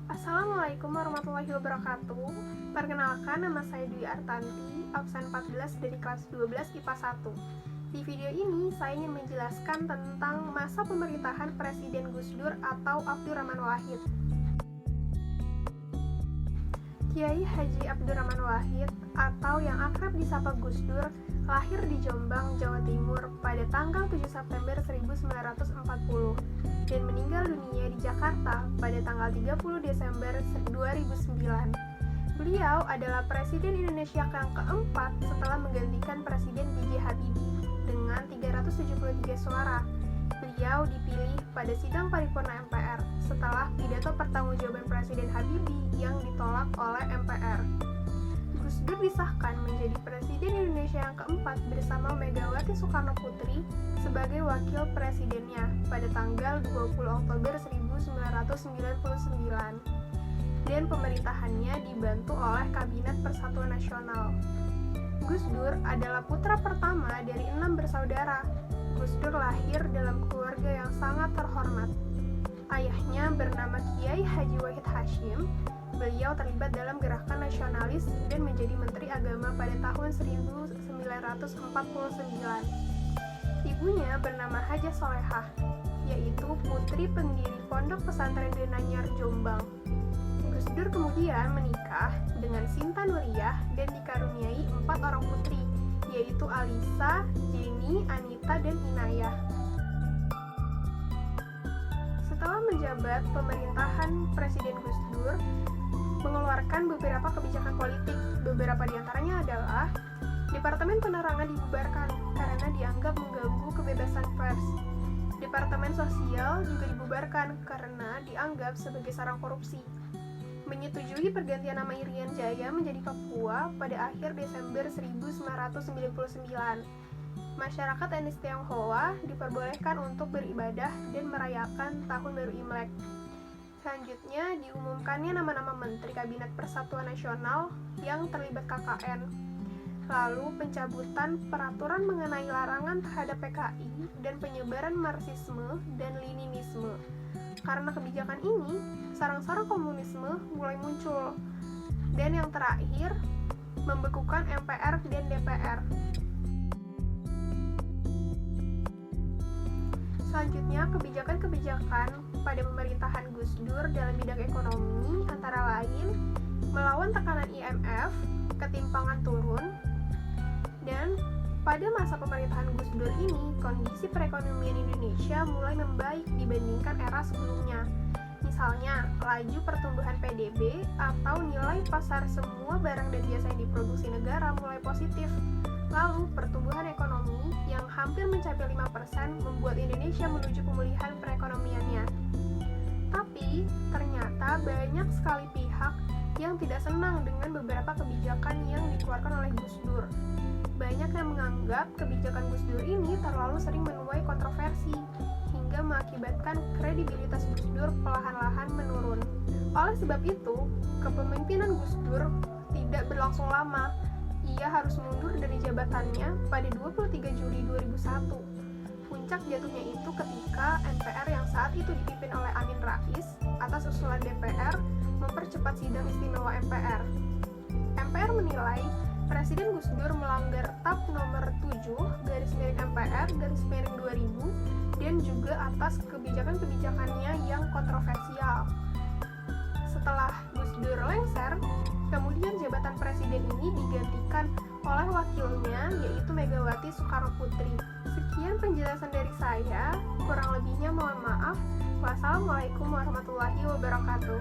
Assalamualaikum warahmatullahi wabarakatuh. Perkenalkan, nama saya Dwi Artanti, absen 14 dari kelas 12 IPA 1. Di video ini, saya ingin menjelaskan tentang masa pemerintahan Presiden Gus Dur atau Abdurrahman Wahid. Kiai Haji Abdurrahman Wahid atau yang akrab disapa Gus Dur lahir di Jombang, Jawa Timur pada tanggal 7 September 1940 dan meninggal dunia di Jakarta pada tanggal 30 Desember 2009. Beliau adalah Presiden Indonesia yang keempat setelah menggantikan Presiden B.J. Habibie dengan 373 suara. Beliau dipilih pada sidang paripurna MPR setelah pidato pertanggungjawaban Presiden Habibie yang ditolak oleh MPR. Gus Dur disahkan menjadi Presiden Indonesia yang keempat bersama Megawati Soekarno Putri sebagai wakil presidennya pada tanggal 20 Oktober 1999 dan pemerintahannya dibantu oleh Kabinet Persatuan Nasional. Gus Dur adalah putra pertama dari 6 bersaudara. Gus Dur lahir dalam keluarga yang sangat terhormat. Ayahnya bernama Kiai Haji Wahid Hasyim. Beliau terlibat dalam gerakan nasionalis dan menjadi Menteri Agama pada tahun 1949. Ibunya bernama Hajah Solehah, yaitu putri pendiri Pondok Pesantren Denanyar Jombang. Gus Dur kemudian menikah dengan Sinta Nuriyah dan dikaruniai 4 orang putri, yaitu Alisa, Jenny, Anita, dan Inayah. Setelah menjabat, pemerintahan Presiden Gus Dur mengeluarkan beberapa kebijakan politik. Beberapa di antaranya adalah Departemen Penerangan dibubarkan karena dianggap mengganggu kebebasan pers. Departemen Sosial juga dibubarkan karena dianggap sebagai sarang korupsi. Menyetujui pergantian nama Irian Jaya menjadi Papua pada akhir Desember 1999. Masyarakat etnis Tionghoa diperbolehkan untuk beribadah dan merayakan Tahun Baru Imlek. Selanjutnya, diumumkannya nama-nama Menteri Kabinet Persatuan Nasional yang terlibat KKN. Lalu, pencabutan peraturan mengenai larangan terhadap PKI dan penyebaran Marxisme dan Leninisme. Karena kebijakan ini, sarang-sarang komunisme mulai muncul. Dan yang terakhir, membekukan MPR dan DPR. Selanjutnya, kebijakan-kebijakan pada pemerintahan Gus Dur dalam bidang ekonomi antara lain melawan tekanan IMF, ketimpangan turun, dan pada masa pemerintahan Gus Dur ini, kondisi perekonomian Indonesia mulai membaik dibandingkan era sebelumnya. Misalnya, laju pertumbuhan PDB atau nilai pasar semua barang dan jasa yang diproduksi negara mulai positif. Lalu, pertumbuhan ekonomi yang hampir mencapai 5% membuat Indonesia menuju pemulihan perekonomiannya. Tapi, ternyata banyak sekali pihak yang tidak senang dengan beberapa kebijakan yang dikeluarkan oleh Gus Dur. Banyak yang menganggap kebijakan Gus Dur ini terlalu sering menuai kontroversi, hingga mengakibatkan kredibilitas Gus Dur perlahan-lahan menurun. Oleh sebab itu, kepemimpinan Gus Dur tidak berlangsung lama. Ia harus mundur dari jabatannya pada 23 Juli 2001. Puncak jatuhnya itu ketika MPR yang saat itu dipimpin oleh Amin Rais atas usulan DPR mempercepat sidang istimewa MPR. MPR menilai Presiden Gus Dur melanggar TAP nomor 7/MPR/2000 dan juga atas kebijakan-kebijakannya yang kontroversial. Setelah Gus Dur lengser, kemudian jabatan presiden ini digantikan oleh wakilnya, yaitu Megawati Soekarno Putri. Sekian penjelasan dari saya, kurang lebihnya mohon maaf. Wassalamualaikum warahmatullahi wabarakatuh.